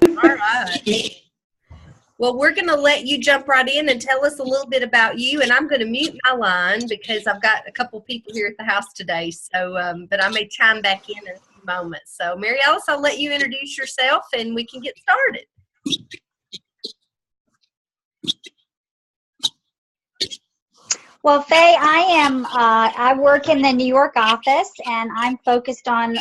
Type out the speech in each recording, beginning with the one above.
All right. Well, we're going to let you jump right in and tell us a little bit about you. And I'm going to mute my line because I've got a couple people here at the house today. So, but I may chime back in a few moments. So, Mary Alice, I'll let you introduce yourself and we can get started. Well, Fay, I work in the New York office, and I'm focused on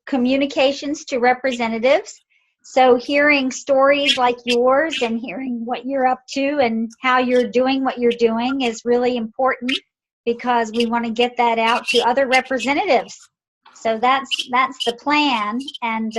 communications to representatives. So hearing stories like yours and hearing what you're up to and how you're doing what you're doing is really important because we want to get that out to other representatives. So that's the plan. And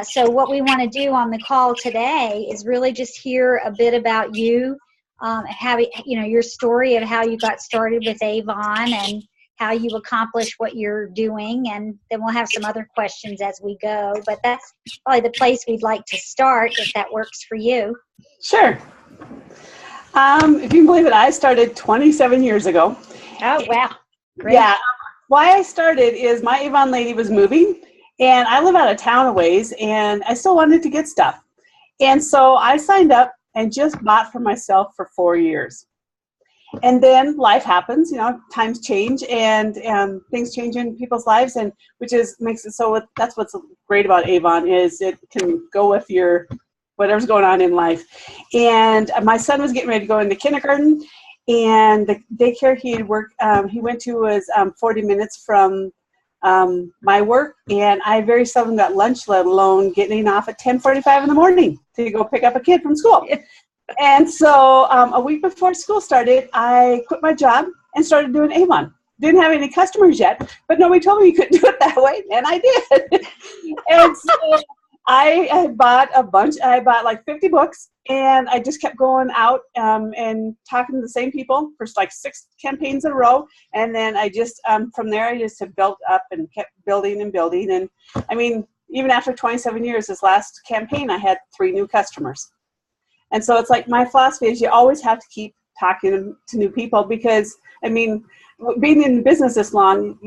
so what we want to do on the call today is really just hear a bit about you. Your story of how you got started with Avon and how you accomplish what you're doing, and then we'll have some other questions as we go. But that's probably the place we'd like to start, if that works for you. Sure. If you can believe it, I started 27 years ago. Oh, wow. Great. Yeah. Why I started is my Avon lady was moving, and I live out of town a ways, and I still wanted to get stuff. And so I signed up and just bought for myself for 4 years. And then life happens, times change and things change in people's lives, and makes it so. That's what's great about Avon is it can go with your whatever's going on in life. And my son was getting ready to go into kindergarten, and the daycare he went to was 40 minutes from my work, and I very seldom got lunch, let alone getting off at 10:45 in the morning to go pick up a kid from school. And so a week before school started, I quit my job and started doing Avon. Didn't have any customers yet, but nobody told me you couldn't do it that way, and I did. And so I bought a bunch. I bought like 50 books, and I just kept going out and talking to the same people for like 6 campaigns in a row. And then I just, from there, I just have built up and kept building and building. And I mean, even after 27 years, this last campaign, I had 3 new customers. And so it's like my philosophy is you always have to keep talking to new people because, I mean, being in business this long,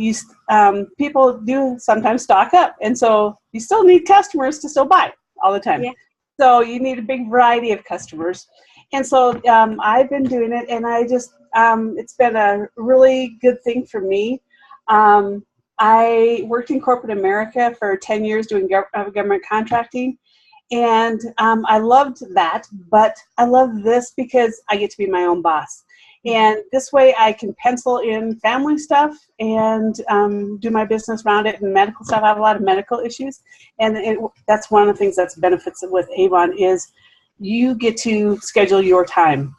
people do sometimes stock up. And so you still need customers to still buy all the time. Yeah. So you need a big variety of customers. And so I've been doing it, and I just, it's been a really good thing for me. I worked in corporate America for 10 years doing government contracting. And I loved that, but I love this because I get to be my own boss. And this way I can pencil in family stuff and do my business around it and medical stuff. I have a lot of medical issues. And that's one of the things that's benefits with Avon is you get to schedule your time.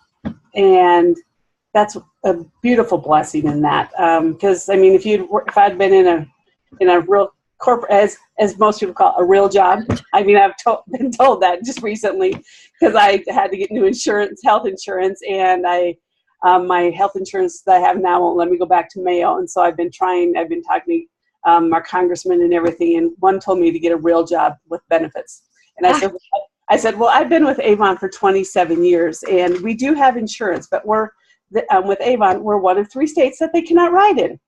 And that's a beautiful blessing in that. Because, I mean, if I'd been in a real corporate, as most people call it, a real job. I mean, I've been told that just recently because I had to get new health insurance, and my health insurance that I have now won't let me go back to Mayo. And so I've been talking to our congressman and everything, and one told me to get a real job with benefits. And I said, well, I've been with Avon for 27 years, and we do have insurance, but with Avon, we're one of 3 states that they cannot ride in.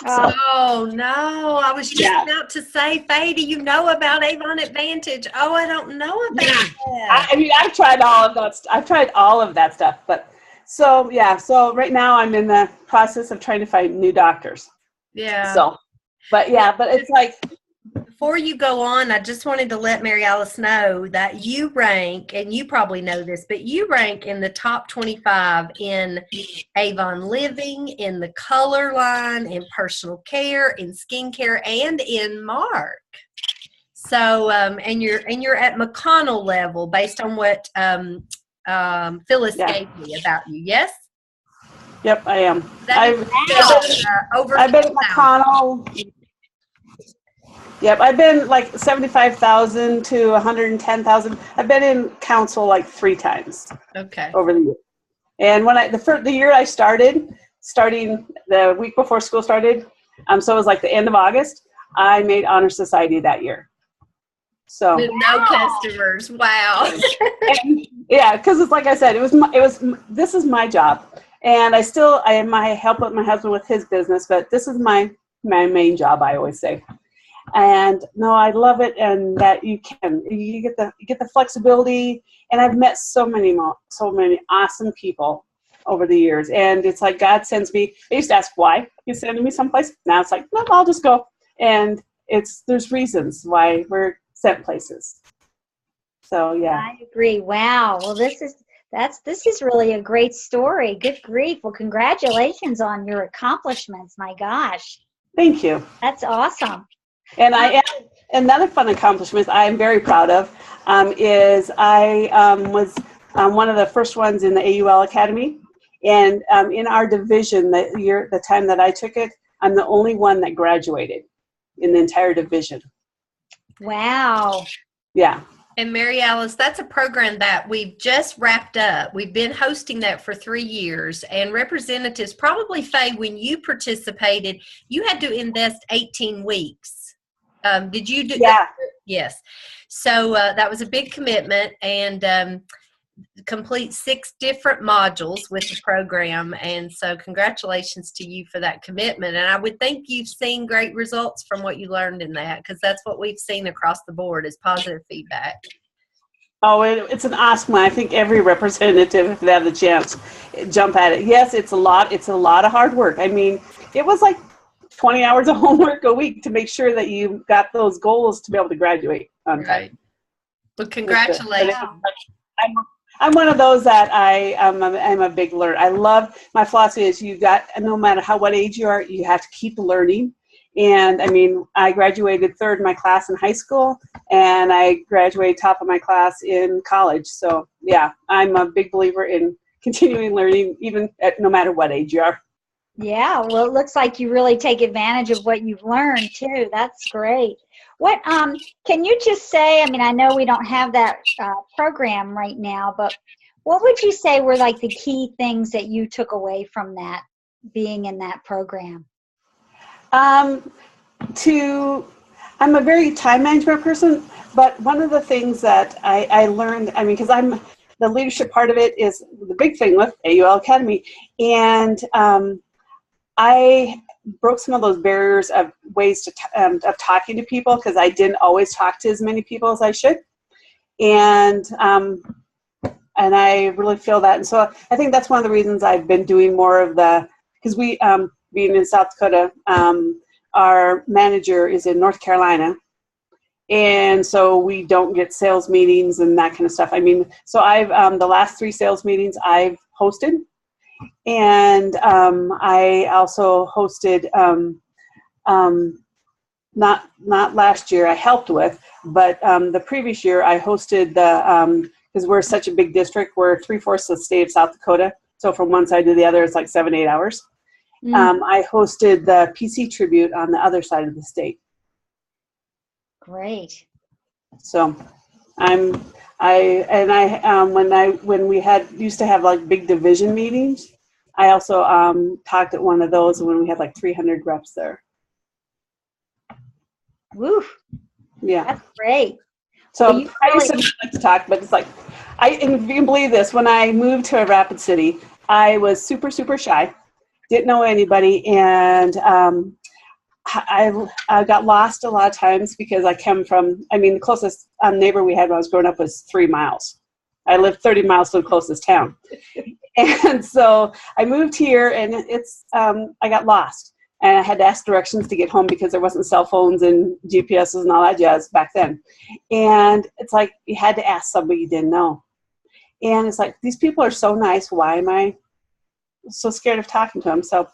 So, oh, no. I was just about to say, Faye, do you know about Avon Advantage? Oh, I don't know about that. I mean, I've tried all of that. I've tried all of that stuff. But so right now I'm in the process of trying to find new doctors. Yeah. So, but it's like. Before you go on, I just wanted to let Mary Alice know that you rank, and you probably know this, but you rank in the top 25 in Avon Living, in the color line, in personal care, in skincare, and in Mark. So, and you're at McConnell level based on what Phyllis gave me about you. Yes. Yep, I am. I've been at McConnell. Yep, I've been like 75,000 to 110,000. I've been in council like 3 times. Okay. Over the year. And when the year I starting the week before school started, so it was like the end of August, I made Honor Society that year. So with no customers. Wow. Yeah, because it's like I said, this is my job, and I help my husband with his business, but this is my main job, I always say. And no, I love it, and that you get the flexibility. And I've met so many awesome people over the years, and it's like God sends me. I used to ask why He's sending me someplace. Now it's like, no, I'll just go. And there's reasons why we're sent places. So yeah, I agree. Wow. Well, this is really a great story. Good grief. Well, congratulations on your accomplishments. My gosh. thank you. That's awesome. And another fun accomplishment I am very proud of is I was one of the first ones in the AUL Academy, and in our division the time that I took it, I'm the only one that graduated in the entire division. Wow. Yeah. And Mary Alice, that's a program that we've just wrapped up. We've been hosting that for 3 years. And representatives, probably, Fay, when you participated, you had to invest 18 weeks. Did you do Yeah. that? Yes. So that was a big commitment, and complete 6 different modules with the program. And so congratulations to you for that commitment. And I would think you've seen great results from what you learned in that, because that's what we've seen across the board is positive feedback. Oh, it's an awesome one. I think every representative, if they have the chance, jump at it. Yes, it's a lot of hard work. I mean, it was like 20 hours of homework a week to make sure that you got those goals to be able to graduate on time. Right. Well, congratulations. I'm one of those that I'm a big learner. I love, my philosophy is no matter what age you are, you have to keep learning. And I mean, I graduated 3rd in my class in high school, and I graduated top of my class in college. So yeah, I'm a big believer in continuing learning, even no matter what age you are. Yeah, well, it looks like you really take advantage of what you've learned too. That's great. What can you just say? I mean, I know we don't have that program right now, but what would you say were like the key things that you took away from that, being in that program? I'm a very time management person, but one of the things that I learned, I mean, because the leadership part of it is the big thing with AUL Academy, and I broke some of those barriers of ways of talking to people, because I didn't always talk to as many people as I should, and I really feel that. And so I think that's one of the reasons I've been doing more of because we, being in South Dakota, our manager is in North Carolina, and so we don't get sales meetings and that kind of stuff. I mean, so I've the last 3 sales meetings I've hosted. And I also hosted, not last year I helped with, but the previous year I hosted because we're such a big district, we're 3/4 of the state of South Dakota. So from one side to the other, it's like 7-8 hours. I hosted the PC tribute on the other side of the state. Great. So when we used to have like big division meetings, I also talked at one of those when we had like 300 reps there. Woo. Yeah. That's great. So well, I used to like to talk, but it's like, and if you can believe this, when I moved to Rapid City, I was super, super shy, didn't know anybody, and I got lost a lot of times because I come from, I mean, the closest neighbor we had when I was growing up was 3 miles. I lived 30 miles to the closest town. And so I moved here, and I got lost. And I had to ask directions to get home because there wasn't cell phones and GPSs and all that jazz back then. And it's like you had to ask somebody you didn't know. And it's like, these people are so nice. Why am I so scared of talking to them? So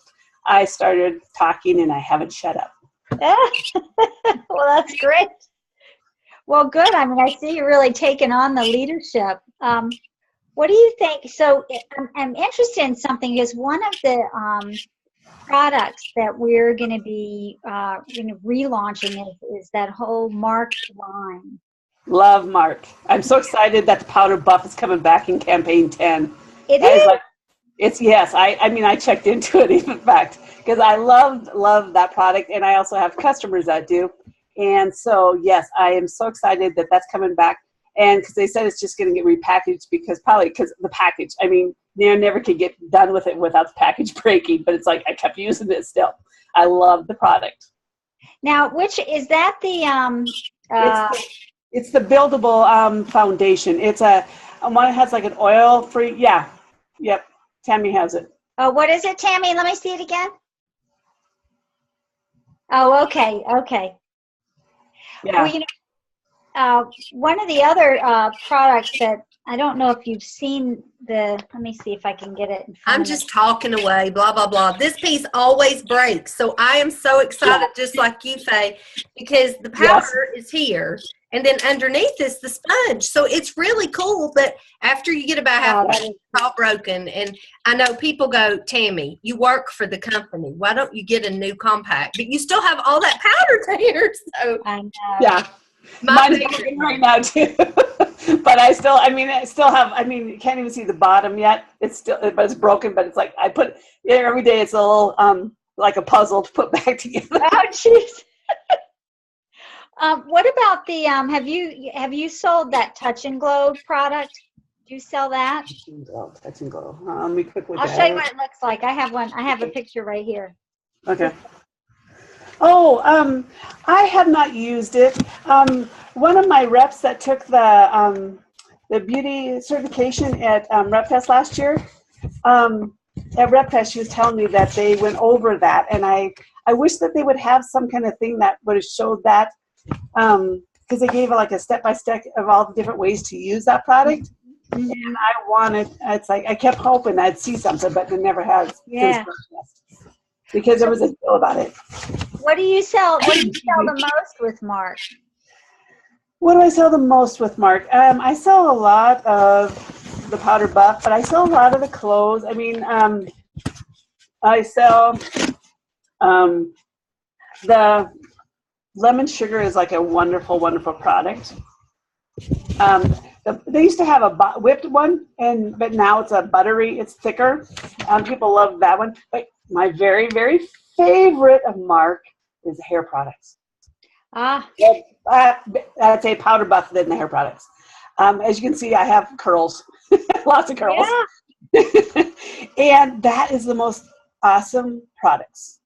I started talking, and I haven't shut up. Well, that's great. Well, good. I mean, I see you're really taking on the leadership. What do you think? So I'm interested in something, because one of the products that we're going to be relaunching is that whole Mark line. Love Mark. I'm so excited that the powder buff is coming back in campaign 10. It is? It's yes. I mean, I checked into it, in fact, because I love that product, and I also have customers that do. And so, yes, I am so excited that that's coming back. And because they said it's just going to get repackaged, because the package, I mean, they never could get done with it without the package breaking, but it's like I kept using it still. I love the product. Now, which is that It's the buildable foundation. It's one that has like an oil-free. Yeah, yep. Tammy has it. oh, what is it, Tammy? Let me see it again. Oh, okay. Yeah. Well, one of the other products that I don't know if you've seen let me see if I can get it in front I'm of just me. talking away, blah, blah, blah. This piece always breaks. So I am so excited, just like you, Faye, because the powder is here, and then underneath is the sponge. So it's really cool that after you get about half it's all broken. And I know people go, Tammy, you work for the company. Why don't you get a new compact? But you still have all that powder there. So I know. Yeah. Mine is broken right now too. But I still have, you can't even see the bottom yet. It's still, but it's broken, but it's like, I put, every day it's a little, like a puzzle to put back together. Oh, jeez. What about the, have you sold that Touch and Glow product? Do you sell that? Touch and Glow. Let me quickly. I'll show you what it looks like. I have one. I have a picture right here. Okay. Oh, I have not used it. One of my reps that took the beauty certification at RepFest last year, at RepFest, she was telling me that they went over that, and I wish that they would have some kind of thing that would have showed that, because they gave like a step-by-step of all the different ways to use that product. Mm-hmm. And I wanted, it's like, I kept hoping I'd see something, but it never has. Yeah. Because there was a deal about it. What do you sell? What do you sell the most with Mark? What do I sell the most with Mark? I sell a lot of the powder buff, but I sell a lot of the clothes. I mean, I sell the lemon sugar is like a wonderful, wonderful product. They used to have a whipped one, but now it's a buttery. It's thicker. People love that one. But my very, very favorite of Mark is the hair products. I'd say powder buff than the hair products. As you can see, I have curls, lots of curls. Yeah. And that is the most awesome products.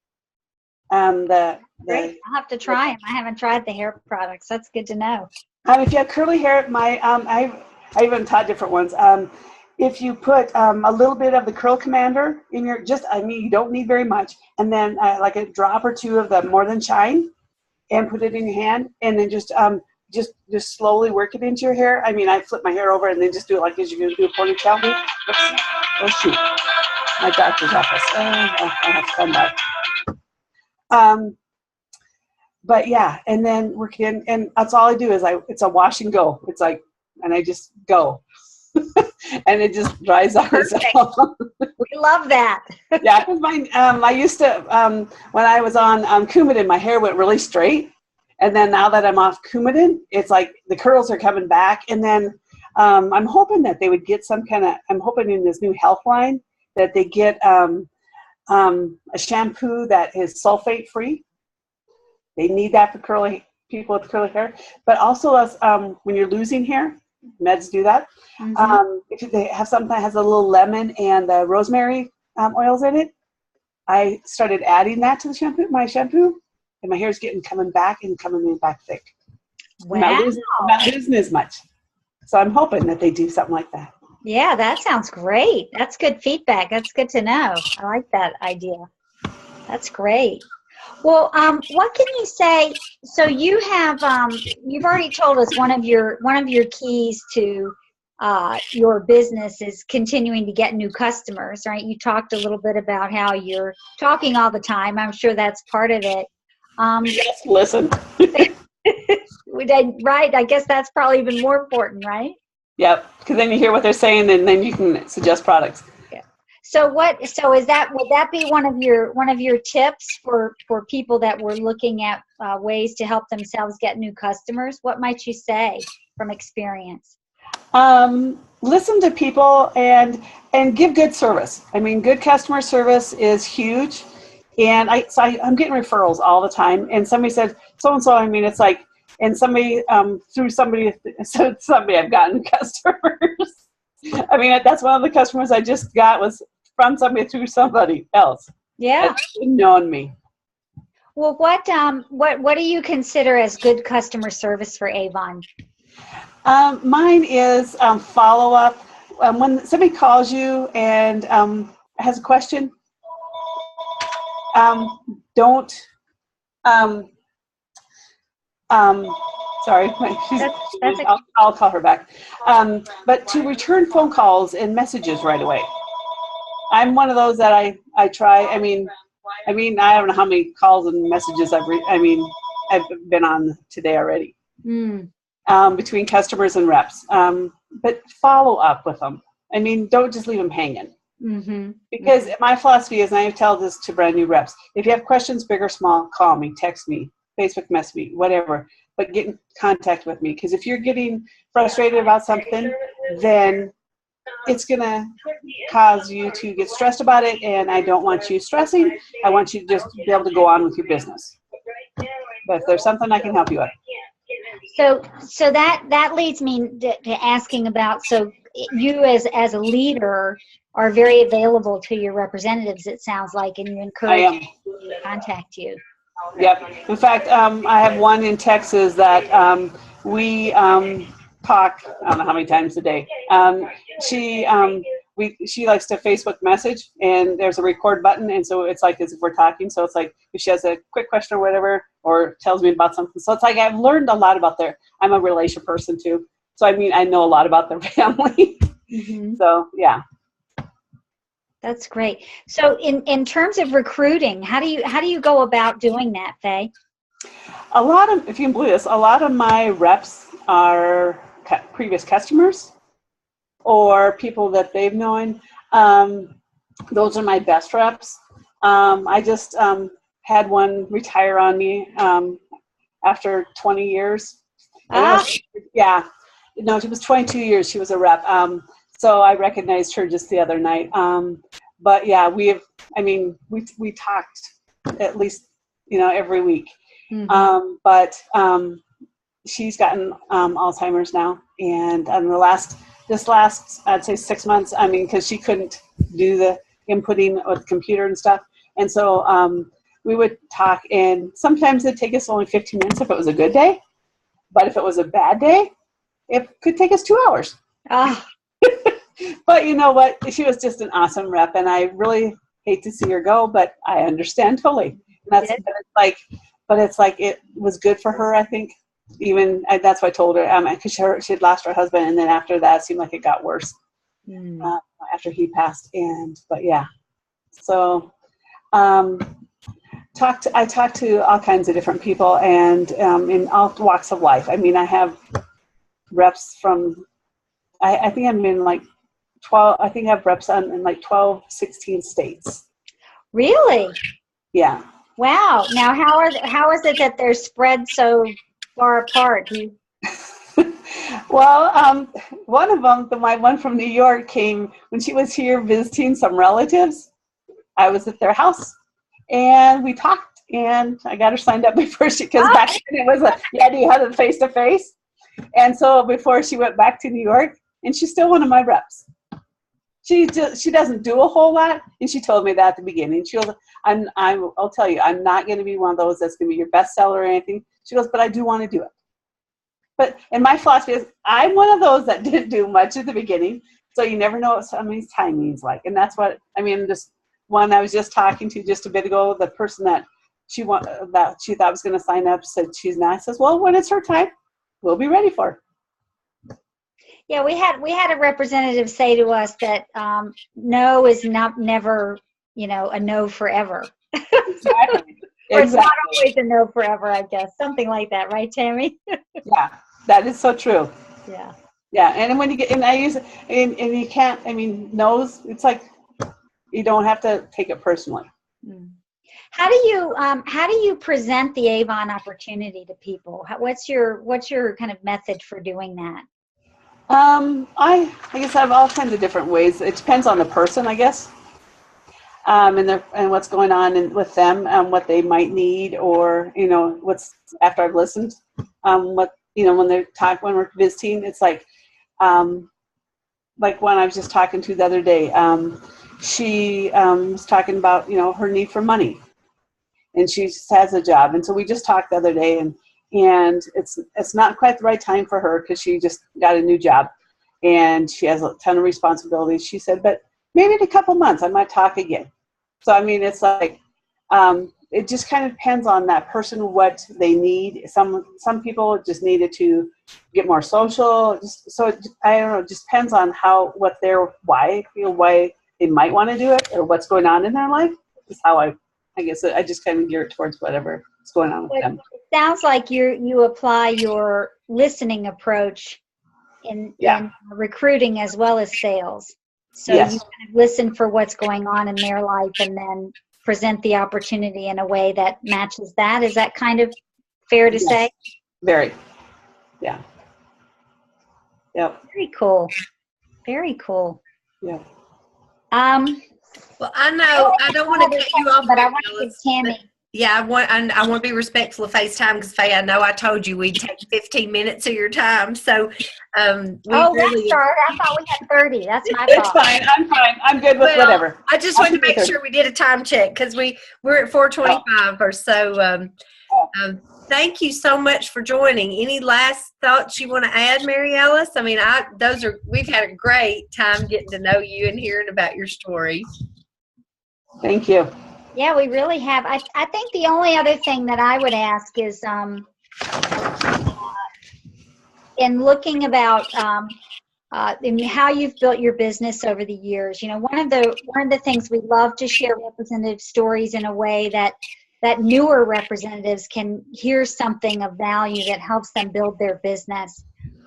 Great. I'll have to try them. I haven't tried the hair products. That's good to know. If you have curly hair, I even taught different ones. If you put a little bit of the Curl Commander in your, you don't need very much, and then like a drop or two of the More Than Shine, and put it in your hand, and then just slowly work it into your hair. I mean, I flip my hair over and then just do it like as you're going to do a ponytail. Oops. Oh shoot, my doctor's office. I have to come back. But yeah, and then work in, and that's all I do is it's a wash and go. It's like, and I just go. And it just dries out. We love that. Yeah, because I used to, when I was on Coumadin, my hair went really straight. And then now that I'm off Coumadin, it's like the curls are coming back. And then I'm hoping that they would get I'm hoping in this new health line that they get a shampoo that is sulfate free. They need that for people with curly hair. But also when you're losing hair, meds do that. Mm-hmm. If they have something that has a little lemon and the rosemary oils in it, I started adding that to my shampoo, and my hair is coming back thick. Wow. I'm not losing as much. So I'm hoping that they do something like that. Yeah, that sounds great. That's good feedback. That's good to know. I like that idea. That's great. Well, what can you say? So you have, you've already told us one of your keys to your business is continuing to get new customers, right? You talked a little bit about how you're talking all the time. I'm sure that's part of it. Yes, listen. Right. I guess that's probably even more important, right? Yep. Because then you hear what they're saying, and then you can suggest products. So would that be one of your tips for people that were looking at ways to help themselves get new customers? What might you say from experience? Listen to people and give good service. I mean, good customer service is huge. And I'm getting referrals all the time. And somebody said, so-and-so, I mean, it's like, and somebody, through somebody, I've gotten customers. I mean, that's one of the customers I just got was from somebody through somebody else. Yeah. That's known me. Well, what do you consider as good customer service for Avon? Mine is follow up. When somebody calls you and has a question, don't. Sorry, I'll call her back. But to return phone calls and messages right away. I'm one of those that I try. I mean, I don't know how many calls and messages I've been on today already. Between customers and reps. But follow up with them. I mean, don't just leave them hanging. Because my philosophy is, and I tell this to brand new reps, if you have questions, big or small, call me, text me, Facebook message me, whatever. But get in contact with me. Because if you're getting frustrated about something, then it's going to cause you to get stressed about it. And I don't want you stressing. I want you to just be able to go on with your business. But if there's something I can help you with. So that leads me to asking about, so you as a leader are very available to your representatives, it sounds like, and you encourage them to contact you. Yep. In fact, I have one in Texas that we talk, I don't know how many times a day. She likes to Facebook message, and there's a record button, and so it's like as if we're talking. So it's like if she has a quick question or whatever, or tells me about something. So it's like I've learned a lot about I'm a relation person too. So I mean, I know a lot about their family. So yeah. That's great. So in terms of recruiting, how do you go about doing that, Fay? A lot of, if you can believe this, a lot of my reps are previous customers or people that they've known. Those are my best reps. I just had one retire on me after 20 years. Yeah. No, it was 22 years. She was a rep. So I recognized her just the other night. But yeah, we talked at least, every week. But she's gotten Alzheimer's now. And this last, I'd say 6 months, because she couldn't do the inputting with the computer and stuff. And so we would talk, and sometimes it'd take us only 15 minutes if it was a good day. But if it was a bad day, it could take us 2 hours. But you know what? She was just an awesome rep, and I really hate to see her go, but I understand totally. And it's like it was good for her, I think. That's why I told her, because she had lost her husband, and then after that, it seemed like it got worse after he passed. But yeah, so I talk to all kinds of different people, and in all walks of life. I have reps from. I think I'm in like 12. I think I have reps in like 12, 16 states. Really? Yeah. Wow. Now, how is it that they're spread so far apart? Well, one of them, my one from New York, came when she was here visiting some relatives. I was at their house, and we talked, and I got her signed up before because back then it was you had it face to face, and so before she went back to New York, and she's still one of my reps. She doesn't do a whole lot, and she told me that at the beginning. She goes, I'll tell you, I'm not going to be one of those that's going to be your bestseller or anything. She goes, but I do want to do it. And my philosophy is, I'm one of those that didn't do much at the beginning, so you never know what somebody's timing's like. And that's what, just one I was just talking to just a bit ago, the person that she thought was going to sign up said she's not. I says, well, when it's her time, we'll be ready for her. Yeah, we had a representative say to us that no is never, a no forever. Exactly. Or it's not always a no forever, I guess. Something like that, right, Tammy? Yeah, that is so true. Yeah. Yeah, and when you get, and I use, and you can't, no's, it's like, you don't have to take it personally. How do you present the Avon opportunity to people? What's your kind of method for doing that? I guess I have all kinds of different ways. It depends on the person, I guess, and what's going on with them, what they might need, or what's after I've listened. When we're visiting, it's like one I was just talking to the other day. She was talking about her need for money, and she just has a job. And so we just talked the other day, and it's not quite the right time for her because she just got a new job and she has a ton of responsibilities. She said, but maybe in a couple months I might talk again. So I mean, it's like it just kind of depends on that person, what they need. Some people just needed to get more social. I don't know. It just depends on why they might want to do it or what's going on in their life. Is how I guess I just kind of gear it towards whatever is going on with them. It sounds like you apply your listening approach in recruiting as well as sales. So Yes. you kind of listen for what's going on in their life and then present the opportunity in a way that matches that. Is that kind of fair to say? Very. Yeah. Yep. Very cool. Very cool. Yeah. Well, I know I don't want to cut you off, but I want to give Tammy. Yeah, I want to be respectful of Fay's time because Fay, I know I told you we'd take 15 minutes of your time. So, that's hard. I thought we had 30. That's my fault. It's fine. I'm fine. I'm good with whatever. I just wanted to make sure we did a time check because we're at 4:25 or so. Thank you so much for joining. Any last thoughts you want to add, Mary Alice? I mean, we've had a great time getting to know you and hearing about your story. Thank you. Yeah, we really have. I think the only other thing that I would ask is in looking about how you've built your business over the years. You know, one of the things we love to share representative stories in a way that newer representatives can hear something of value that helps them build their business.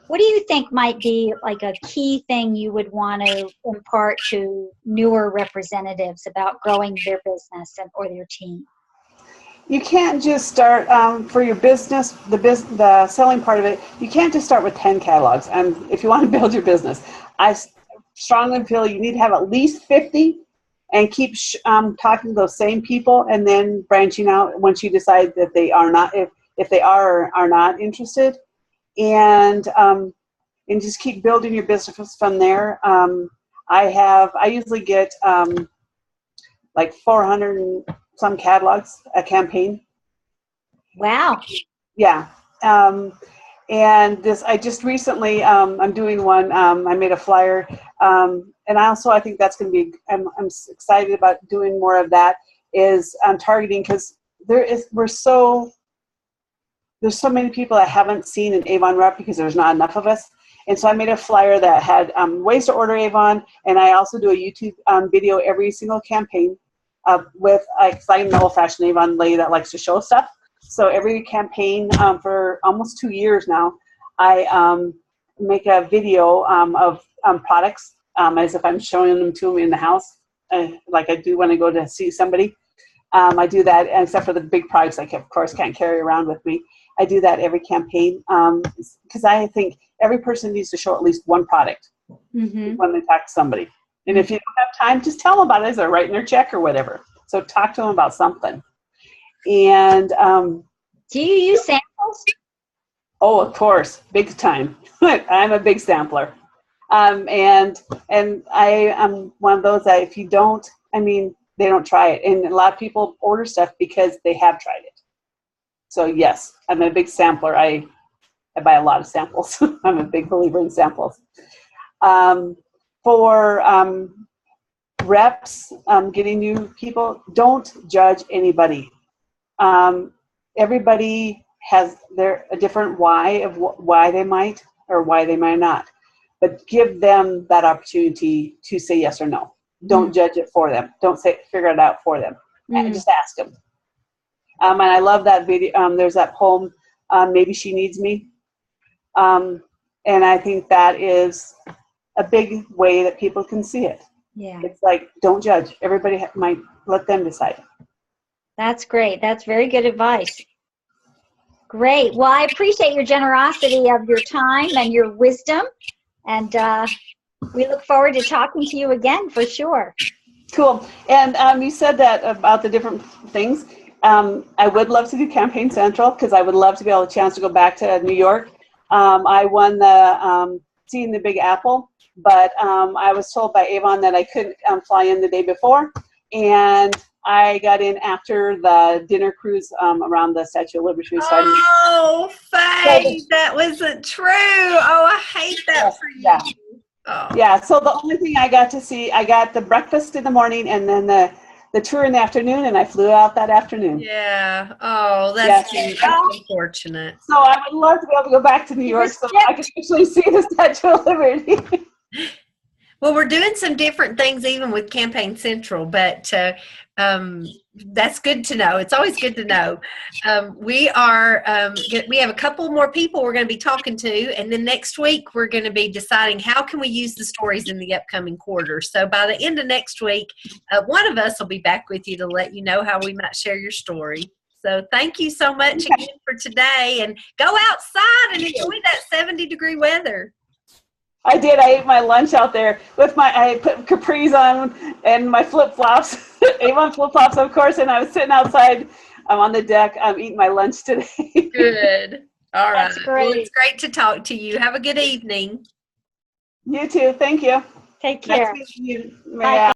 What do you think might be like a key thing you would want to impart to newer representatives about growing their business or their team? You can't just start for your business, the selling part of it. You can't just start with 10 catalogs. And if you want to build your business, I strongly feel you need to have at least 50 and keep talking to those same people and then branching out once you decide that they are not, if they are or are not interested. And just keep building your business from there. I usually get like 400 and some catalogs a campaign. Wow. Yeah. And I just recently, I'm doing one, I made a flyer. And I think that's going to be, I'm excited about doing more of that, is targeting, because there's so many people that haven't seen an Avon rep because there's not enough of us. And so I made a flyer that had ways to order Avon, and I also do a YouTube video every single campaign with, because I'm an old-fashioned Avon lady that likes to show stuff. So every campaign for almost 2 years now, I make a video of products as if I'm showing them to them in the house, like I do when I go to see somebody. I do that, except for the big products I, of course, can't carry around with me. I do that every campaign because I think every person needs to show at least one product when they talk to somebody. And if you don't have time, just tell them about it as they're writing their check or whatever. So talk to them about something. And do you use samples? Oh, of course, big time. I'm a big sampler. And I am one of those that if you don't, they don't try it. And a lot of people order stuff because they have tried it. So yes, I'm a big sampler. I buy a lot of samples. I'm a big believer in samples. For reps, getting new people, don't judge anybody. Everybody has a different why of why they might or why they might not. But give them that opportunity to say yes or no. Don't judge it for them. Don't figure it out for them. Just ask them. And I love that video. There's that poem, Maybe She Needs Me. And I think that is a big way that people can see it. Yeah. It's like, don't judge. Everybody might let them decide. That's great. That's very good advice. Great. Well, I appreciate your generosity of your time and your wisdom. And we look forward to talking to you again for sure. Cool. And you said that about the different things. I would love to do Campaign Central because I would love to be able a chance to go back to New York. I won the Seeing the Big Apple, but I was told by Avon that I couldn't fly in the day before. And I got in after the dinner cruise around the Statue of Liberty. So oh, Faye, that wasn't true. Oh, I hate that for you. Yeah. Oh. Yeah, so the only thing I got to see, I got the breakfast in the morning and then the tour in the afternoon, and I flew out that afternoon. Yeah. Oh, that's cute. That's unfortunate. So I would love to be able to go back to New York so I could actually see the Statue of Liberty. Well, we're doing some different things even with Campaign Central, but that's good to know. It's always good to know. We have a couple more people we're going to be talking to, and then next week we're going to be deciding how can we use the stories in the upcoming quarter. So by the end of next week, one of us will be back with you to let you know how we might share your story. So thank you so much again for today, and go outside and enjoy that 70-degree weather. I did. I ate my lunch out there with I put capris on and my flip-flops, Avon flip-flops, of course, and I was sitting outside on the deck eating my lunch today. Good. All right. That's great. Well, it's great to talk to you. Have a good evening. You too. Thank you. Take care. Nice meeting you, Bye.